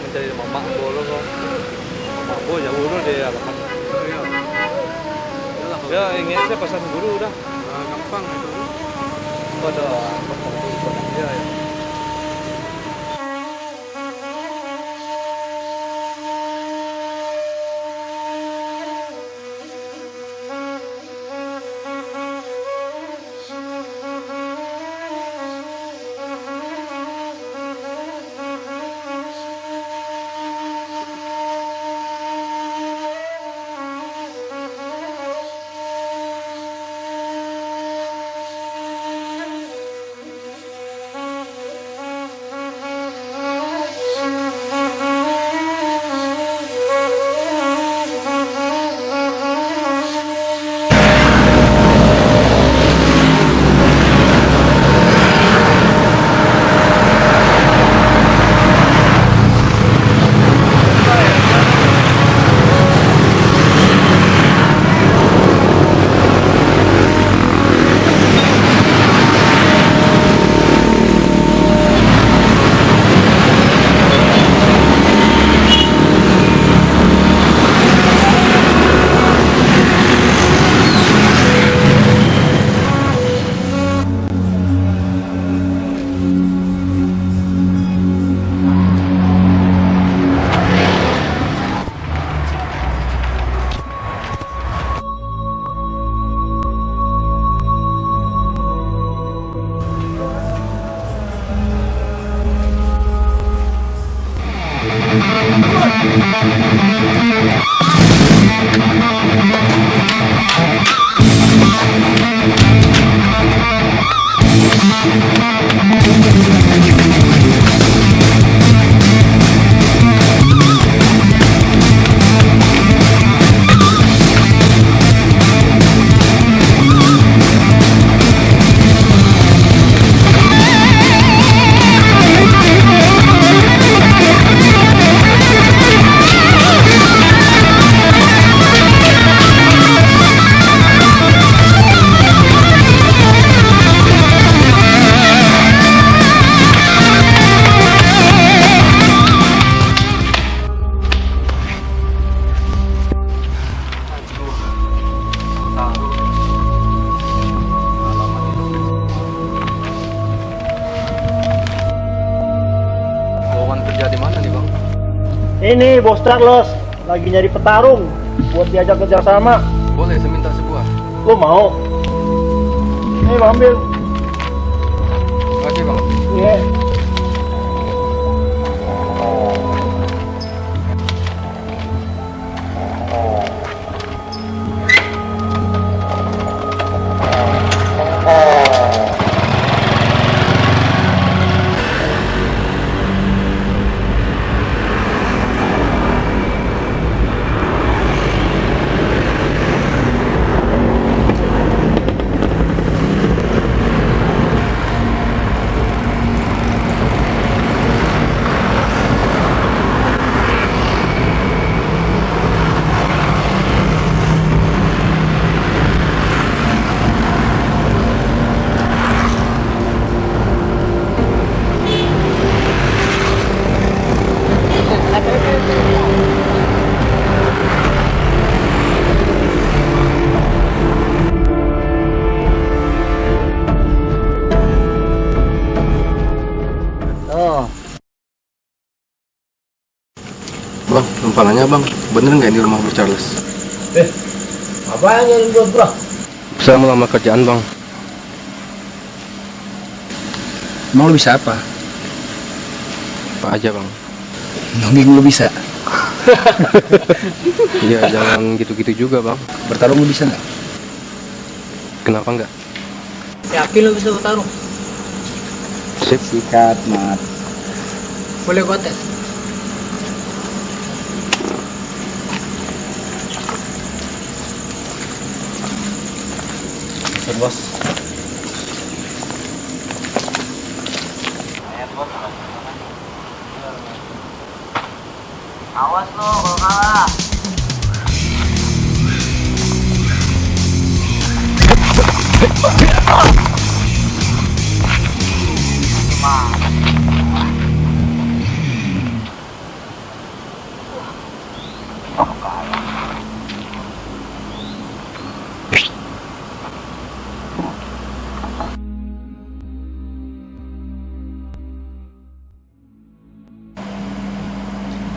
mencari mama bolo kok. Mama ya udah deh alamat. Ya ingin saya pesan guru udah. Gampang itu. Pada ya ya. Ini Bos Charles lagi nyari petarung buat diajak kerjasama. Boleh saya minta sebuah. Lo mau? Bang, ambil. Oke bang. Iya. Bang, numpang nanya bang, bener nggak ini rumah Bos Charles? Apa yang buat bro? Saya mau lamar kerjaan bang. Emang lu bisa apa? Apa aja bang? Nungging lu bisa. Ya jangan gitu-gitu juga bang. Bertarung lu bisa nggak? Kenapa nggak? Yakin lo bisa bertarung? Sip. Sikat, Mat. Boleh gua tes? Bos. Awas lo kalau kalah.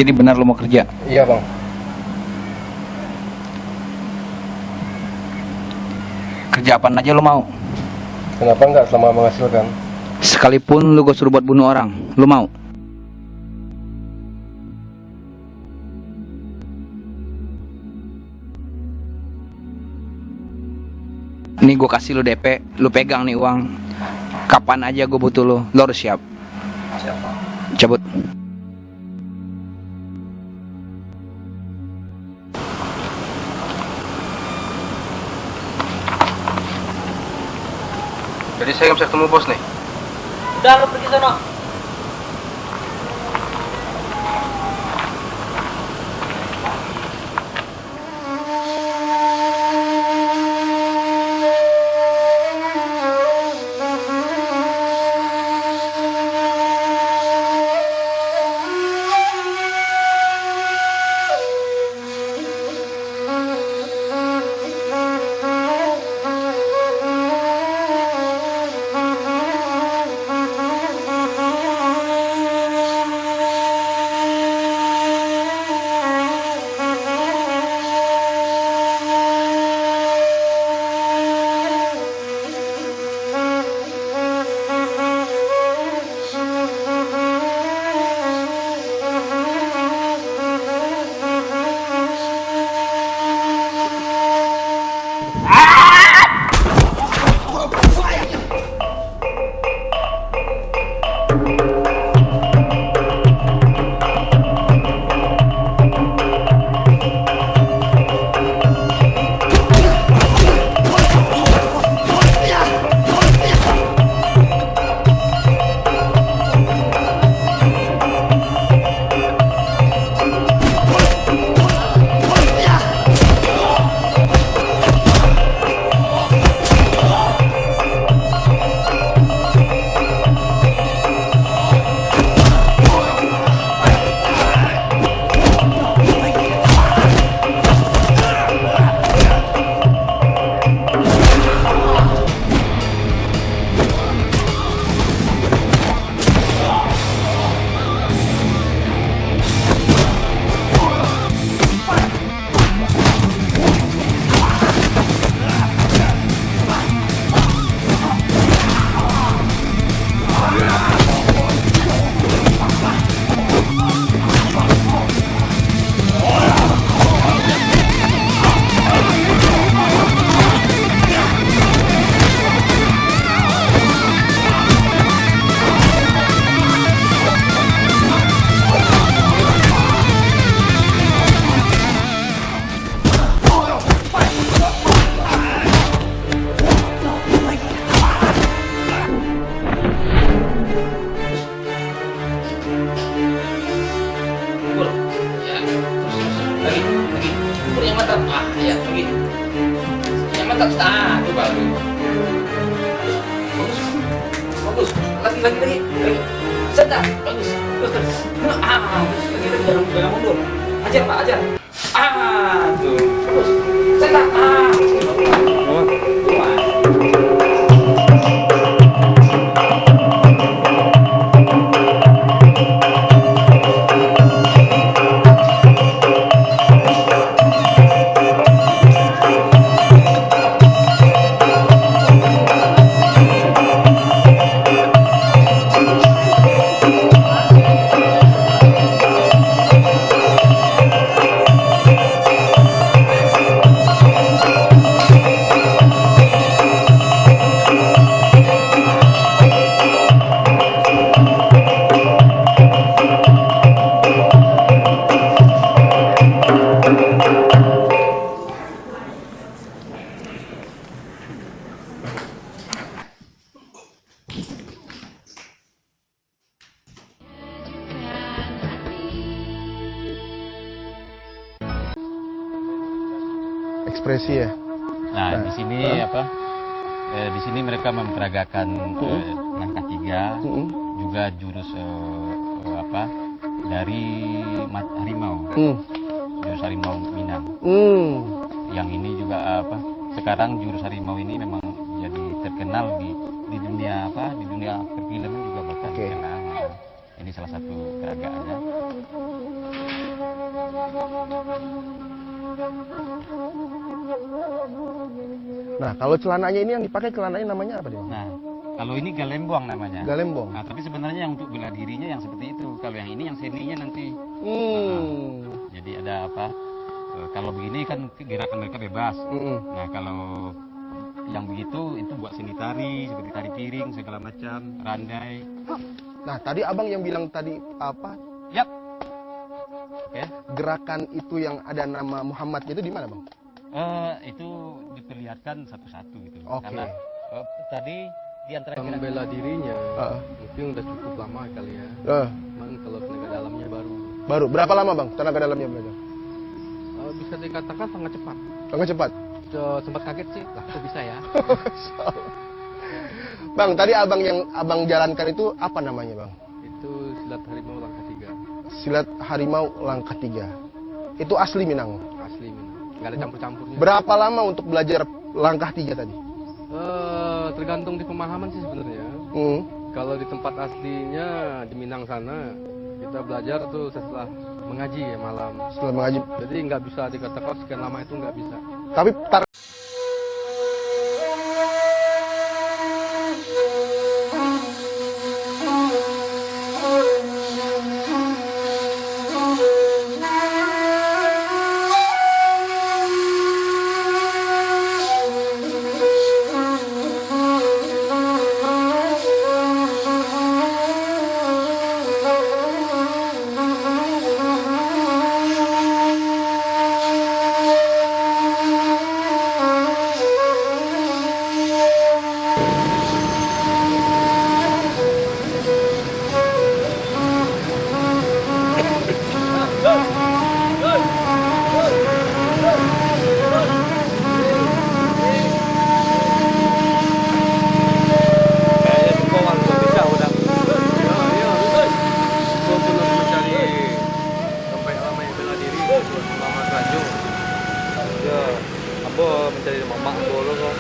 Jadi benar lo mau kerja? Iya bang. Kerja apaan aja lo mau? Kenapa nggak selama menghasilkan? Sekalipun lo gue suruh buat bunuh orang, lo mau? Nih gue kasih lo DP, lo pegang nih uang. Kapan aja gue butuh lo harus siap. Siapa? Cabut. Jadi saya nggak bisa ketemu bos nih. Udah lo pergi sana. Lagi. Sebentar, bagus. Terus. Jangan mundur. Ajar, Pak, ajar. Tuh. Terus. Sebentar. Ekspresi ya. Nah, di sini di sini mereka memperagakan langkah tiga, juga jurus dari harimau, jurus harimau Minang. Yang ini juga sekarang jurus harimau ini memang jadi terkenal di dunia di dunia perfilman juga bahkan terkenal. Ini salah satu peragaannya. Nah, kalau celananya ini yang dipakai celananya namanya apa dia? Nah, kalau ini galembong namanya. Galembong. Nah, tapi sebenarnya yang untuk bela dirinya yang seperti itu. Kalau yang ini yang seninya nanti. Jadi ada apa? Kalau begini kan gerakan mereka bebas. Nah, kalau yang begitu itu buat seni tari seperti tari piring segala macam, randai. Nah, tadi abang yang bilang tadi apa? Yap. Oke. Gerakan itu yang ada nama Muhammad itu di mana, Bang? Itu diperlihatkan satu-satu gitu. Oke. Karena tadi di antara Membela dirinya mungkin udah cukup lama kali ya. Cuman kalau tenaga dalamnya Baru berapa lama, Bang, tenaga dalamnya belajar? bisa dikatakan sangat cepat. Sangat cepat. Sempat kaget sih, lah kok bisa ya? Bang, tadi abang jalankan itu apa namanya, Bang? Itu silat harimau langkah 3. Silat harimau langkah 3. Itu asli Minang. Asli Minang. Nggak ada campur-campurnya. Berapa lama untuk belajar langkah 3 tadi? Tergantung di pemahaman sih sebenarnya. Kalau di tempat aslinya di Minang sana kita belajar tuh setelah mengaji ya malam. Setelah mengaji. Jadi nggak bisa dikatakan sekian lama itu nggak bisa. Tapi Kayaknya semua orang udah bisa udah. Gue belum mencari sampai lama yang bela diri buat Muhammad Rajo. Ya, abo mencari mamak dulu kok.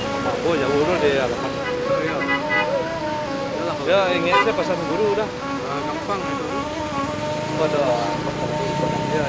Mamak abo ya guru deh alamat. Ya ingin saya pesan guru udah. Gampang itu. Pada ya.